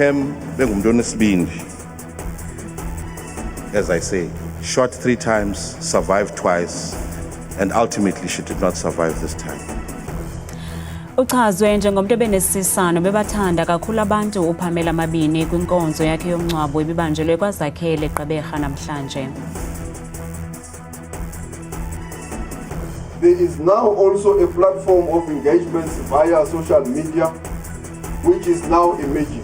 Uphem bengumuntu onesibindi, as I say, shot 3 times, survived twice, and ultimately she did not survive this time. Uchazwe njengomuntu obenesisano bebathanda kakhulu abantu uPamela Mabini kwinkonzo yakhe yomncwabo ebibanjelwe kwaZakhele Gqeberha namhlanje. There is now also a platform of engagements via social media, which is now emerging.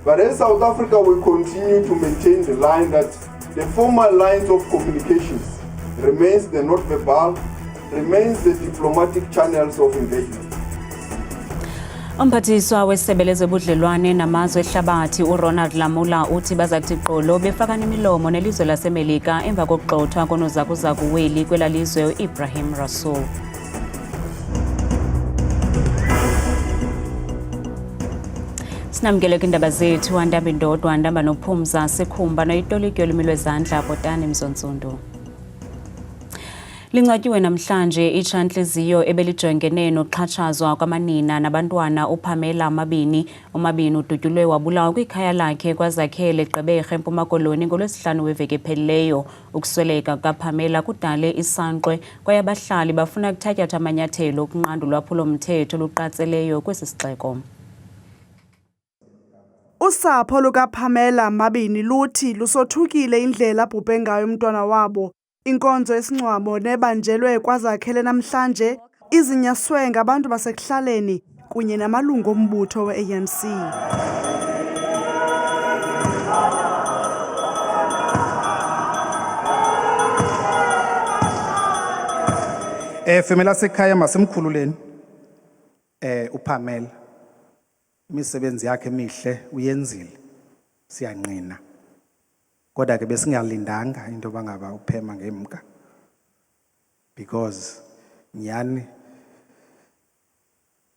But as South Africa will continue to maintain the line that the formal lines of communications remains the non-verbal, remains the diplomatic channels of engagement. Umphathiswa wesebe lezobudlelwane namazwe ehlabathi uRonald Lamula uthi bazakuthi qolo befaka nemilomo nelizwe laseMelika emva kokugxothwa konozakuzaku weli kwelalizwe uIbrahim Rasool. Sinamkele kwindaba zethu andaba indodwa andaba nophumza sikhumba noyitoliki yolimi lwezandla Botani Mzontsundu. Lincwatyiwe namhlanje itsha-ntliziyo ebelijongene nokuxhatshazwa kwamanina nabantwana uPamela Mabini. uMabini udutyulwe wabulawa kwikhaya lakhe kwaZakhele Gqeberha eMpuma Koloni ngolwesihlanu weveki ephelileyo. Ukusweleka kukaPamela kudale isankxwe kwaye abahlali bafuna ukuthatyathwa amanyathelo okunqanda ulwaphulo-mthetho oluqatseleyo kwesi sixeko. Usapho lukaPamela Mabini luthi lusothukile indlela abhubhe ngayo umntwana wabo. Inkonzo yesingcwabo nebanjelwe kwaZakhele namhlanje izinyaswe ngabantu basekuhlaleni kunye namalungu ombutho we-ANC. Femela sekhaya masimkhululeni uPamela. Imisebenzi yakhe emihle uyenzile. Siyanqina. Kodwa ke besingalindanga into bangaba uphema ngemka, because nyani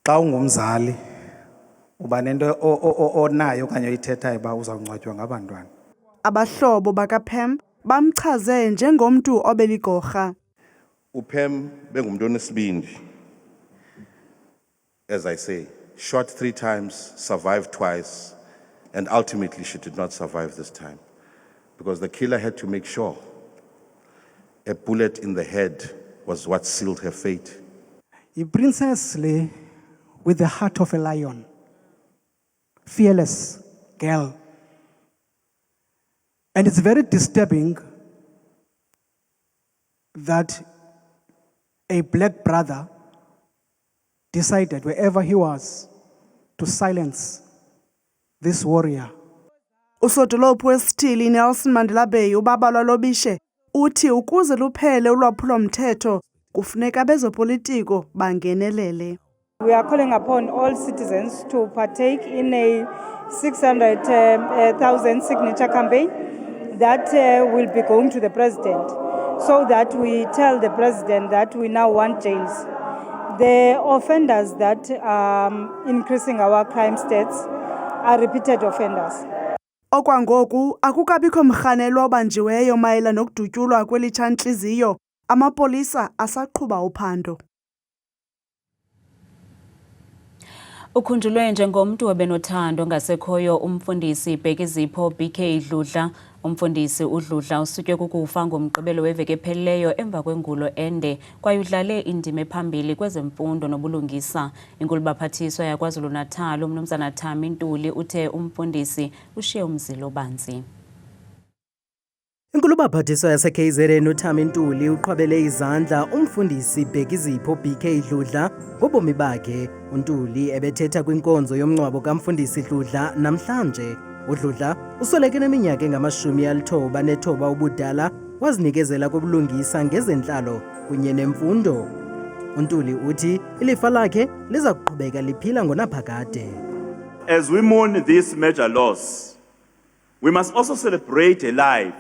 xa ungumzali uba nento onayo okanye oyithethayo ba uzawungcwatywa ngabantwana. Abahlobo bakaPam bamchaze njengomntu obeligorha. Uphem bengumuntu onesibindi, as I say, shot 3 times, survived twice, and ultimately she did not survive this time. Because the killer had to make sure a bullet in the head was what sealed her fate. A princess with the heart of a lion, fearless girl. And it's very disturbing that a black brother decided wherever he was to silence this warrior. Usodolophu wesithili Nelson Mandela Bay ubaba lwalobishe uthi ukuze luphele ulwaphulo-mthetho kufuneka bezopolitiko bangenelele. We are calling upon all citizens to partake in a 600,000 signature campaign that will be going to the president, so that we tell the president that we now want jails. The offenders that are increasing our crime stats are repeated offenders. Okwangoku akukabikho mrhanelo obanjiweyo mayela nokudutyulwa kwelitsha-ntliziyo. Amapolisa asaqhuba uphando. Ukhunjulwe njengomntu obenothando ngasekhoyo umfundisi Bhekizipho BK Dludla. Umfundisi uDludla usutywe kukufa ngomgqibelo weveki ephelileyo emva kwengulo ende kwaye udlale indima ephambili kwezemfundo nobulungisa. Inkulubaphathiswa yaKwaZulu-Natal uMnumzana Thami Ntuli uthe umfundisi ushiye umzilo obanzi. Inkulubaphathiswa yaseKZN uThami Ntuli uqhwabele izandla umfundisi Bhekizipho BK Dludla ngobomi bakhe. uNtuli ebethetha kwinkonzo yomncwabo kaMfundisi Dludla namhlanje. uDludla usweleke neminyaka engama-99 ubudala, wazinikezela kobulungisa ngezentlalo kunye nemfundo. uNtuli uthi ilifa lakhe liza kuqhubeka liphila ngonaphakade. As we mourn this major loss, we must also celebrate a life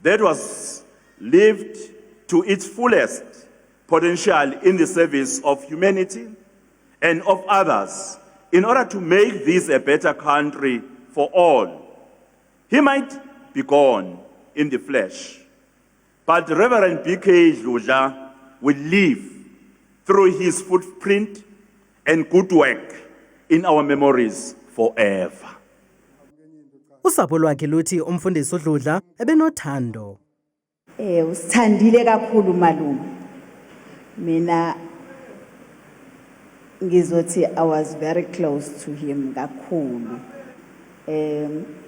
that was lived to its fullest potential in the service of humanity and of others in order to make this a better country for all. He might be gone in the flesh, but Reverend BK Dludla will live through his footprint and good work in our memories forever. Usapho lwakhe luthi umfundisi uDludla ebenothando. Usithandile kakhulu malume. Mina ngizothi I was very close to him kakhulu.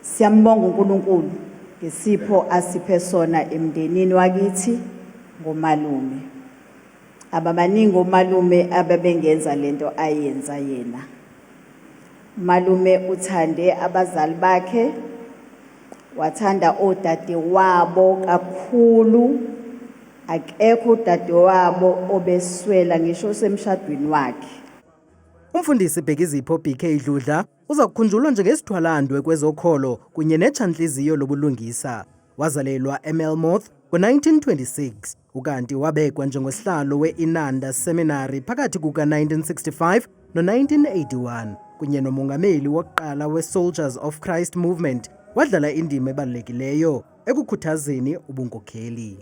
Siyambonga uNkulunkulu ngesipho asiphe sona emndenini wakithi ngomalume. Ababaningi omalume ababengenza lento ayenza yena. Malume uthande abazali bakhe, wathanda odade wabo kakhulu. Akekho udade wabo obeswela ngisho semshadweni wakhe. Umfundisi Bhekizipho BK Dludla uza kukhunjulwa njengesithwalandwe kwezokholo kunye netshantliziyo lobulungisa. Wazalelwa eMelmoth ngo-1926 ukanti wabekwa njengosihlalo we-Inanda Seminary phakathi kuka-1965 no-1981 kunye nomongameli wokuqala we-Soldiers of Christ Movement. Wadlala indima ebalulekileyo ekukhuthazeni ubunkokheli.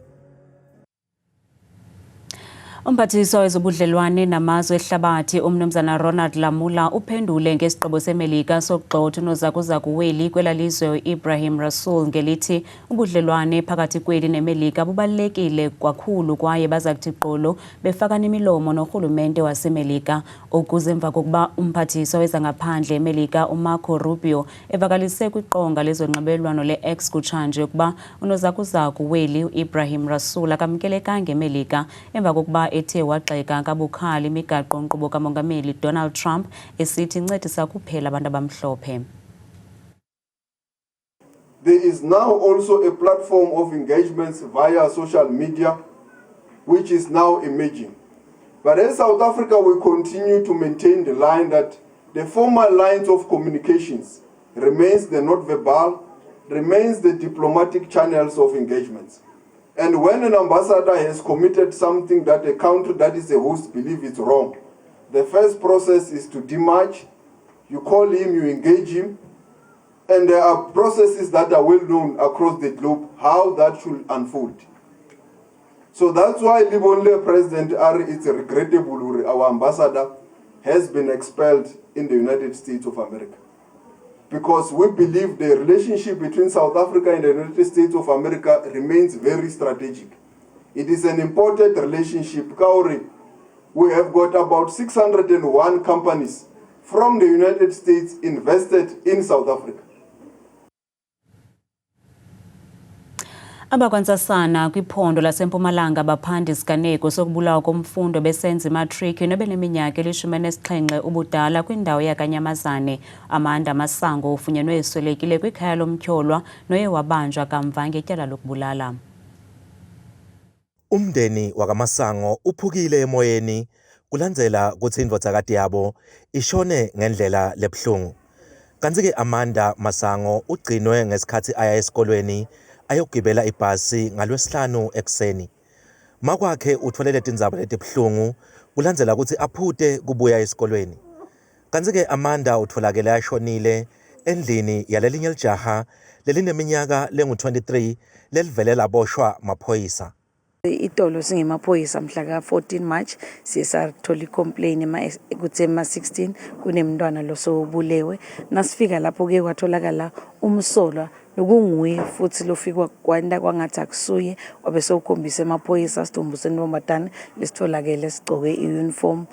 Umphathiswa wezobudlelwane namazwe ehlabathi uMnumzana Ronald Lamula uphendule ngesigqibo seMelika sokugxotha unozakuzakuweli kwelalizwe Ibrahim Rasool ngelithi ubudlelwane phakathi kweli neMelika bubalulekile kakhulu kwaye baza kuthi qolo befaka nemilomo norhulumente waseMelika. Ukuze emva kokuba umphathiswa wezangaphandle eMelika uMarco Rubio evakalise kwiqonga lezonxibelelwano le-X kutshanje ukuba unozakuzakuweli Ibrahim Rasool akamkelekanga eMelika emva kokuba ethe wagxeka kabukhali imigaqo-nkqubo kamongameli Donald Trump esithi incedisa kuphela abantu abamhlophe. There is now also a platform of engagements via social media, which is now emerging. But as South Africa, we continue to maintain the line that the formal lines of communications remains the not-verbal, remains the diplomatic channels of engagements. And when an ambassador has committed something that a country that is a host believes is wrong, the first process is to demarch. You call him, you engage him, and there are processes that are well known across the globe how that should unfold. So that's why Libonle President it's regrettable our ambassador has been expelled in the United States of America. Because we believe the relationship between South Africa and the United States of America remains very strategic. It is an important relationship. Kauri, we have got about 601 companies from the United States invested in South Africa. Abakwantsasana kwiphondo laseMpumalanga baphanda isiganeko sokubulawa komfundo besenza imatriki nobeneminyaka eli-17 ubudala kwindawo yakanyamazane. Amanda Masango ufunyenwe eswelekile kwikhaya lomtyholwa noye wabanjwa kamva ngetyala lokubulala. Umndeni wakamasango uphukile emoyeni kulandzela ukuthi indvodzakati yabo ishone ngendlela lebuhlungu. Kanti-ke Amanda Masango ugcinwe ngesikhathi aya esikolweni ayogibela ibhasi ngolwesihlanu ekuseni. Makwakhe utfolele tindzaba letibuhlungu kulandzela ukuthi aphute kubuya esikolweni. Kanti-ke Amanda utfolakele ashonile endlini yalelinye lijaha lelineminyaka lengu-23 lelivele laboshwa maphoyisa. Itolo singemaphoyisa mhla ka-14 March siye sathola icomplaint ukuthi ema-16 kunemntwana losobulewe. Nasifika lapho-ke kwatholakala umsolwa nokunguye futhi lofika kwanda kwangathi akusuye wabe sewukhombisa emaphoyisa Sithombe Nombatane lesitholakele sigcoke i-uniform.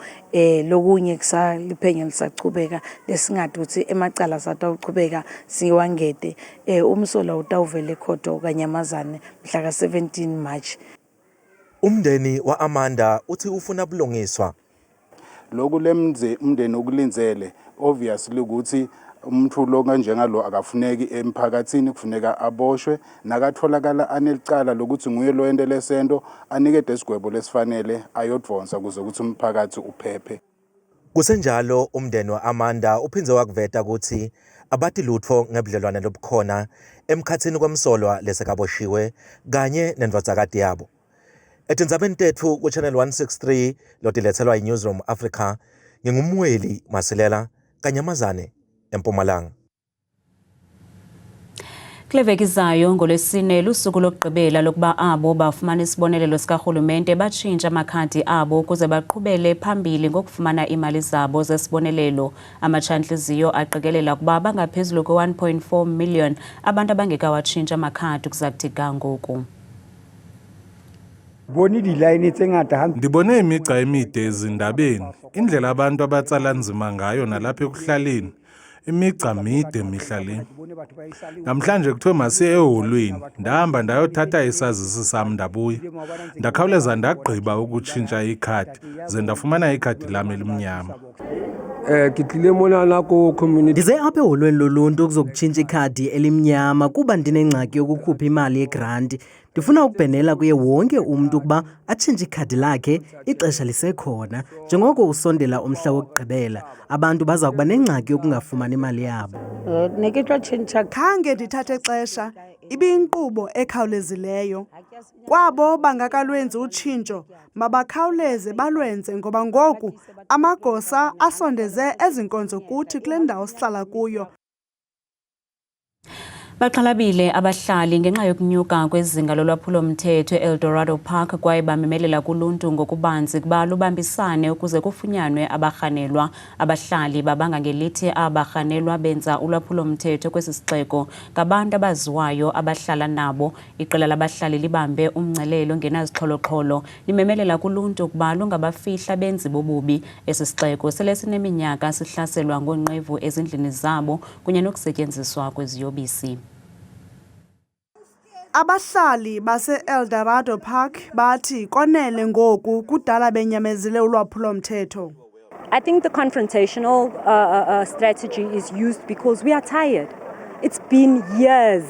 Lokunye liphenyo lisachubeka lesingathi ukuthi emacala satawuchubeka siwangede. Umsolwa utawuvele ekhoto kanyamazane mhla ka-17 March. Umndeni wa Amanda uthi ufuna bulungiswa. Lokhu umndeni ukulinzele obviously ukuthi umuntu lo kanjengalo akafuneki emphakathini, kufuneka aboshwe nakatholakala anelicala lokuthi nguye lo ende lesento anikede isigwebo lesifanele ayodvonsa kuze ukuthi umphakathi uphephe. Kusenjalo umndeni wa Amanda uphinze wakuveta ukuthi abati lutho ngebudlelwane lobukhona emkhathini kwemsolwa lesekaboshiwe kanye nendvodzakati yabo. Etindzabeni tethu ku-Channel 163 lotilethelwa yi-Newsroom Africa, ngingumweli Masilela, Kanyamazane, eMpumalanga. Kule veki izayo ngoLwesine lusuku lokugqibela lokuba abo bafumana isibonelelo sikarhulumente batshintsha amakhadi abo ukuze baqhubele phambili ngokufumana imali zabo zesibonelelo. Amatshantliziyo aqikelela ukuba bangaphezulu kwe-1.4 million abantu abangekawatshintsha amakhadi ukuza kuthi ga ngoku. Ndibone imigca emide ezindabeni, indlela abantu abatsala nzima ngayo nalapha ekuhlaleni. Imigca mide mihla le. Namhlanje kuthiwe masiye eholweni, ndahamba ndayothatha isazisi sam ndabuya. Ndakhawuleza ndagqiba ukutshintsha ikhadi, ze ndafumana ikhadi lam elimnyama. Ndize apha eholweni loluntu ukuzokutshintsha ikhadi elimnyama kuba ndinengxaki yokukhupha imali yegranti. Ndifuna ukubhenela kuye wonke umntu ukuba atshintshe ikhadi lakhe ixesha lisekhona. Njengoko usondela umhla wokugqibela, abantu baza kuba nengxaki yokungafumani imali yabo. Khange ndithathe xesha, ibiyinkqubo ekhawulezileyo. Kwabo bangakalwenzi utshintsho, mabakhawuleze balwenze ngoba ngoku amagosa asondeze ezi nkonzo kuthi kule ndawo sihlala kuyo. Baxhalabile abahlali ngenxa yokunyuka kwezinga lolwaphulo-mthetho e-Eldorado Park kwaye bamemelela kuluntu ngokubanzi kuba lubambisane ukuze kufunyanwe abarhanelwa. Abahlali babanga ngelithi abarhanelwa benza ulwaphulo-mthetho kwesi sixeko ngabantu abaziwayo abahlala nabo. Iqela labahlali libambe umngcelelo ongenazixholo-xholo limemelela kuluntu ukuba lungabafihla benzi bobubi. Esi sixeko sele sineminyaka sihlaselwa ngoonqevu ezindlini zabo kunye nokusetyenziswa kweziyobisi. Abahlali base-Eldorado Park bathi konele ngoku kudala benyamezile ulwaphulo-mthetho. I think the confrontational strategy is used because we are tired. It's been years.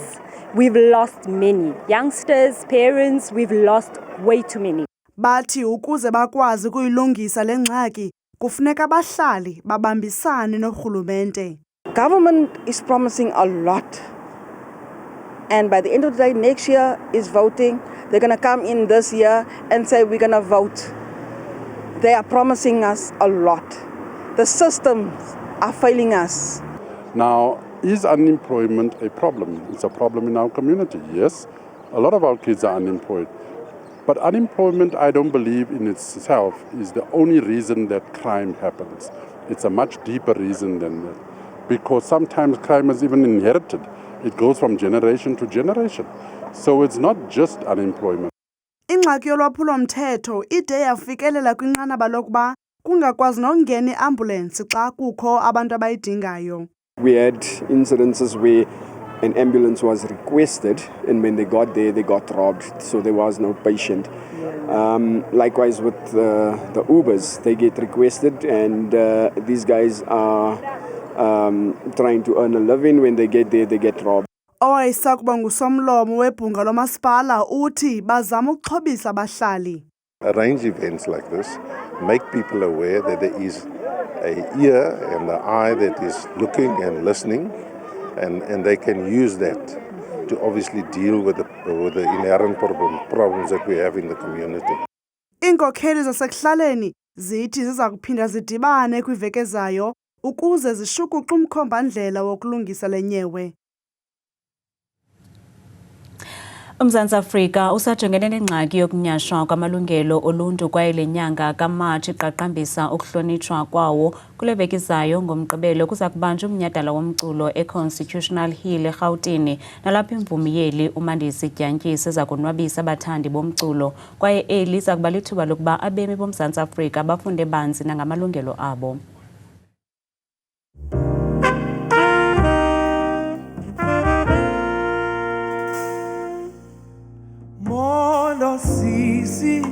We've lost many. Youngsters, parents, we've lost way too many. Bathi ukuze bakwazi ukuyilungisa le ngxaki, kufuneka abahlali babambisane norhulumente. Government is promising a lot. And by the end of the day, next year is voting. They're going to come in this year and say we're going to vote. They are promising us a lot. The systems are failing us. Now, is unemployment a problem? It's a problem in our community, yes. A lot of our kids are unemployed. But unemployment, I don't believe in itself is the only reason that crime happens. It's a much deeper reason than that. Because sometimes crime is even inherited. It goes from generation to generation. So it's not just unemployment. Ingxaki yolwaphulo-mthetho ide yafikelela kwinqanaba lokuba kungakwazi nokungena iambulance xa kukho abantu abayidingayo. We had incidences where an ambulance was requested and when they got there they got robbed, so there was no patient. Likewise with the Ubers, they get requested and these guys are trying to earn a living. When they get there, they get robbed. Owayesakuba ngusomlomo webhunga lomasipala uthi bazama ukuxhobisa abahlali. Arrange events like this, make people aware that there is an ear and an eye that is looking and listening, and they can use that to obviously deal with the inherent problems that we have in the community. Iinkokheli zasekuhlaleni zithi ziza kuphinda zidibane kwiveki ezayo ukuze zishukuxe umkhomba-ndlela wokulungisa le nyewe. UMzantsi Afrika usajongene nengxaki yokunyashwa kwamalungelo oluntu kwaye le nyanga kaMatshi iqaqambisa ukuhlonitshwa kwawo. Kule veki izayo ngoMgqibelo kuza kubanjwa umnyhadala womculo eConstitutional Hill eRhawutini nalapho imvumi yeli uMandisi Dyantyisa eza konwabisa abathandi bomculo kwaye eli iza kuba lithuba lokuba abemi boMzantsi Afrika bafunde banzi nangamalungelo abo. Sisi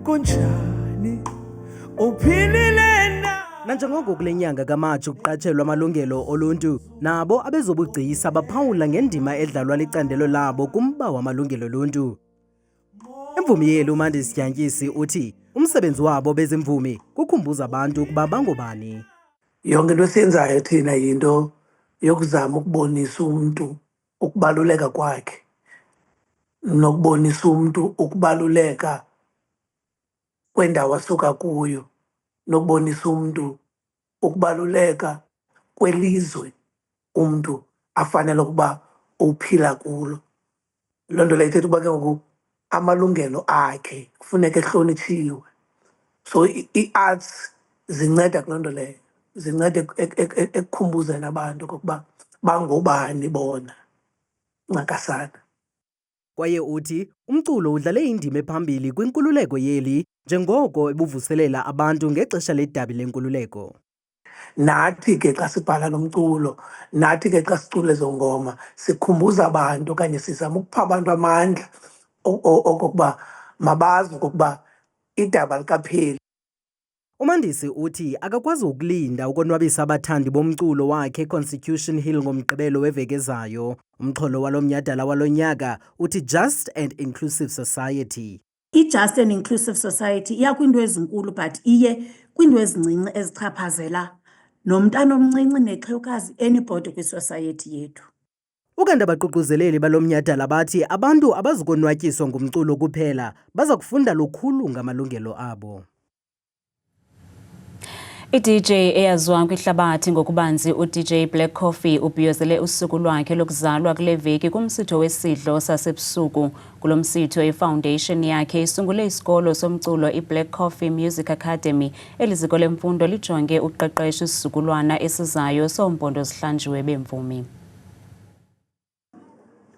kunjani uphilile na. Nanjengoko kule nyanga kaMatshi kuqatshelwa amalungelo oluntu, nabo abezobugcisa baphawula ngendima edlalwa licandelo labo kumba wamalungelo oluntu. Imvumi yeli uMandisi Dyantyisa uthi umsebenzi wabo bezimvumi kukhumbuza abantu ukuba bangobani. Yonke into esiyenzayo thina yinto yokuzama ukubonisa umuntu ukubaluleka kwakhe, nokubonisa umuntu ukubaluleka kwendawo asuka kuyo, nokubonisa umuntu ukubaluleka kwelizwe umuntu afanele ukuba uphila kulo. Loo nto leyo ithetha uba ke ngoku amalungelo akhe kufuneka ehlonitshiwe. So ii-arts zinceda kuloo nto leyo, zinceda ekukhumbuzeni abantu okokuba bangobani bona ncakasana. Kwaye uthi umculo udlale indima ephambili kwinkululeko yeli njengoko ebuvuselela abantu ngexesha ledabi lenkululeko. Nathi ke xa sibhala nomculo, nathi ke xa sicula ezo ngoma, sikhumbuza abantu okanye sizama ukupha abantu amandla okokuba mabazi okokuba idaba likapheli. UMandisi uthi akakwazi ukulinda ukonwabisa abathandi bomculo wakhe eConstitution Hill ngomgqibelo weveki ezayo. Umxholo walo mnyhadala walo nyaka uthi Just and Inclusive Society. I-Just and Inclusive Society iya kwiinto ezinkulu but iye kwiinto ezincinci ezichaphazela nomntana omncinci nexhewukazi anybody kwisociety yethu. Ukanti abaququzeleli balo mnyhadala bathi abantu abazukonwatyiswa ngumculo kuphela baza kufunda lukhulu ngamalungelo abo. I-DJ eyaziwa kwihlabathi ngokubanzi u-DJ Black Coffee ubhiyozele usuku lwakhe lokuzalwa kule veki kumsitho wesidlo sasebusuku. Kulo msitho ifoundation yakhe isungule isikolo somculo i-Black Coffee Music Academy. Eliziko lemfundo lijonge uqeqesho isizukulwana esizayo soompondo zihlanjiwe bemvumi.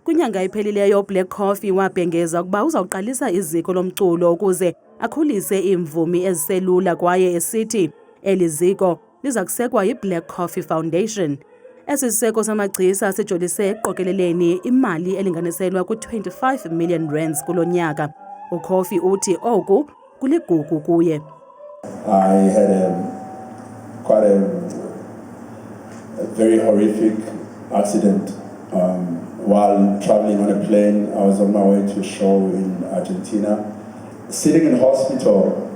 Kwinyanga ephelileyo uBlack Coffee wabhengeza ukuba uzawuqalisa iziko lomculo ukuze akhulise iimvumi eziselula kwaye esithi eli ziko liza kusekwa yi-Black Coffee Foundation. Esi siseko samagcisa sijolise ekuqokeleleni imali elinganiselwa ku-25 million rands kulo nyaka. UCoffee uthi oku kuligugu kuye. I had quite a very horrific accident while traveling on a plane. I was on my way to a show in Argentina. Sitting in hospital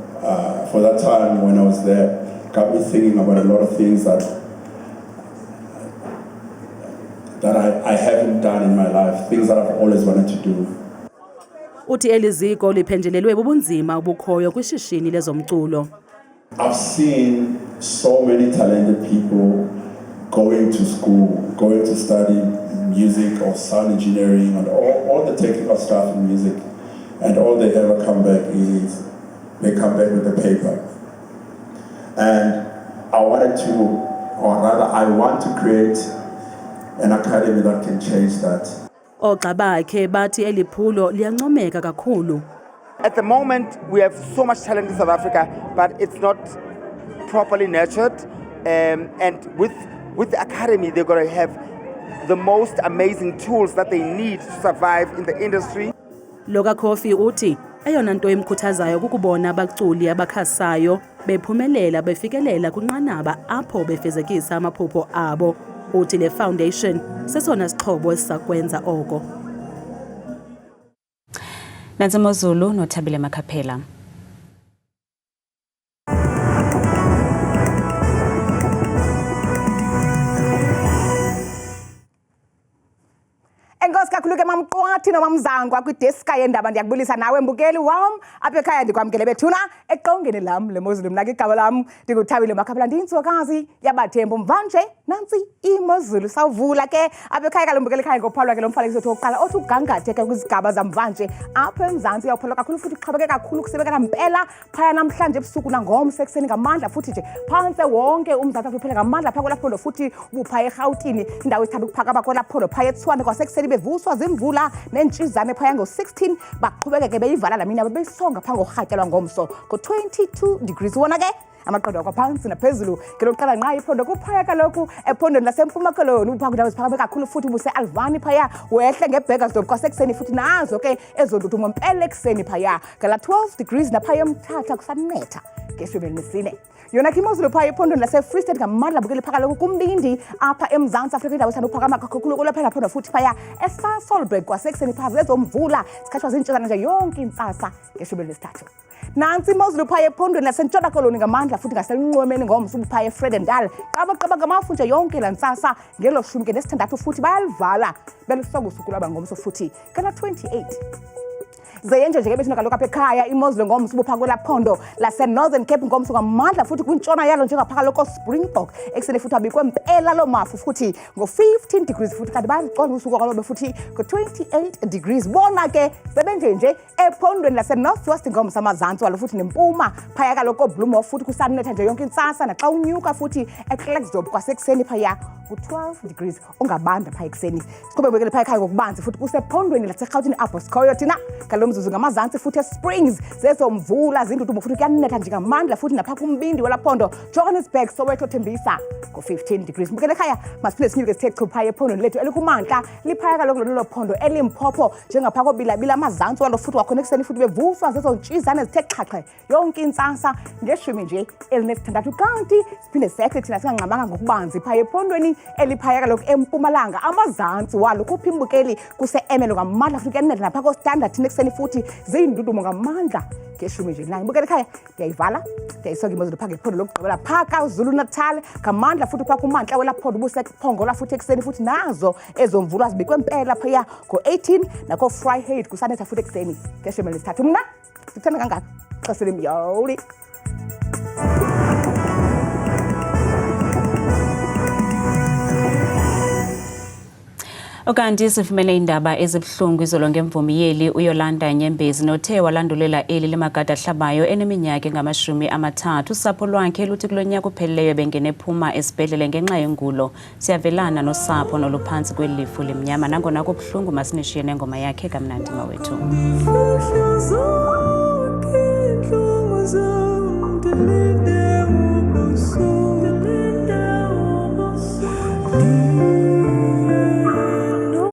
for that time when I was there got me thinking about a lot of things that I haven't done in my life, things that I've always wanted to do. Uthi eli ziko liphenjelelwe bubunzima obukhoyo kwishishini lezomculo. I've seen so many talented people going to school, going to study music or sound engineering and all the technical stuff in music, and all they ever come back is they come back with the paper. And I wanted to, or rather I want to create an academy that can change that. Oxa bakhe bathi eli phulo liyancomeka kakhulu. At the moment we have so much talent in South Africa, but it's not properly nurtured, and with the academy they're going to have the most amazing tools that they need to survive in the industry. Loka Coffee uthi eyona nto imkhuthazayo kukubona abaculi abakhasayo bephumelela befikelela kwinqanaba apho befezekisa amaphupho abo. Uthi le foundation sesona sixhobo esisakwenza oko. Nansi Mozulu noThabile Makhaphela. Enkosi kakhulu ke mamqwathi nomamzangwa kwideska yendaba ndiyakubulisa nawe mbukeli wam apha ekhaya ndikwamkele bethuna eqongeni lam leMozulu mna ke igaba lam ndinguthabile Makhaphela ndiyintsokazi yabathembu mvanje nantsi iMozulu sawuvula ke apha ekhaya kalombukeli ekhaya ngophalwa ke lo mfanekiso wethu wokuqala othi ugangathe ke kwizigaba zamvanje apha eMzantsi uyawuphalwa kakhulu futhi uxhobeke kakhulu kusebekela mpela phaya namhlanje ebusuku nangomso ekuseni ngamandla futhi nje phantse wonke uMzantsi Afrika uphela ngamandla phaa kwelaphondo futhi ubuphaya eRhawutini indawo ezithanda ukuphakama kwelaphondo phaya eTshwane kwasekuseni bevuswa zimvula nentshizane phaya ngo-16 baqhubekeke beyivala lamini abo beyisonga phaa ngorhatyelwa ngomso ngo-22 degrees wona ke amaqondo akwaphantsi naphezulu ngelokuqala nqa iphondo kuphaya kaloku ephondweni lasempuma koloni uphaa kwindawo eziphakame kakhulu futhi buse-Alvani phaya wehle ngebhekasdorp kwasekuseni futhi nazo ke ezo ntuthu mpela ekuseni phaya ngala 12 degrees naphaya eMthatha kusanetha ngeshumi elinesine. Yona ke imozulu phaya ephondweni lase-Free State ngamandla bukeli phaka kaloku kumbindi apha eMzantsi Afrika indawo esithanda ukuphakama kakhulu kulaphela phonda futhi phaya eSasolburg kwasekuseni phaa zezomvula zikhatshwa zintshizana nje yonke intsasa ngeshumi elinesithathu. Nansi imozulu phaya ephondweni lasentshona koloni ngamandla futhi ngaselunxwemeni ngomso ubuphaya eFredendal qabaqaba ngamafu nje yonke la ntsasa ngelo shumi ke nesithandathu futhi bayalivala belisonga usuku lwaba ngomso futhi ngala 28. zeyenje nje ke bethu kaloku apha ekhaya imozulu ngomso ubupha kwelaphondo lase Northern Cape ngomso ngamandla futhi kwintshona yalo njengapha kaloku Springbok eksele futhi abikwe impela lo mafu futhi ngo-15 degrees futhi kanti bayaziqonda usuku kwalobe futhi ngo-28 degrees bona ke sebenje ephondweni lase Northwest ngomso amazantsi walo futhi nempuma phaya kaloku Bloemhof futhi kusanetha nje yonke intsasa naxa unyuka futhi eKlerksdorp kwasekuseni phaya ku-12 degrees ungabanda phaya ekuseni siqhubekele phaya ekhaya ngokubanzi futhi kusephondweni laseGauteng Abbotscoyo thina ngalo mzuzu ngamazantsi futhi eSprings zezomvula zindudumo futhi kuyanetha nje ngamandla futhi napha kumbindi welaphondo Johannesburg Soweto Tembisa ngo-15 degrees mbukele ekhaya masiphinde sinyuke sithe chu phaya ephondweni lethu elikumantla liphaya kaloku lolo phondo elimphopho njengapha kobilabila amazantsi walo futhi wakhona ekuseni futhi bevuswa zezontshizane zithe xhaxhe yonke intsasa ngeshumi nje elinesithandathu kanti siphinde sekhe thina singangqamanga ngokubanzi phaya ephondweni eliphaya kaloku empumalanga amazantsi walo kuphi imbukeli kuse-emelo ngamandla futhi kuyanetha napha ko-standard thina ekuseni futhi ziyindudumo ngamandla ngeshumi nje nayo mbukela ekhaya ndiyayivala ndiyayisoka imozulu phaa ngephondo lokugqibela phaa KwaZulu Natal ngamandla futhi phaa kumantla welaphondo ubusephongola futhi ekuseni futhi nazo ezomvula zibikwe impela phaya ngo-18 nako-Vryheid kusanetha futhi ekuseni ngeshumi lesithathu mna ndikuthanda kangaka xesele myoli Okanti sifumene indaba ezibuhlungu izolo ngemvumiyeli uYolanda Nyembezi nothe walandulela eli lemagada ahlabayo eneminyaka engama-30 usapho lwakhe luthi kulonyaka uphelileyo bengene phuma esibhedlele ngenxa yengulo siyavelana nosapho noluphantsi kwelifu lemnyama nangona kubuhlungu masinishiye nengoma yakhe kamnandi mawethu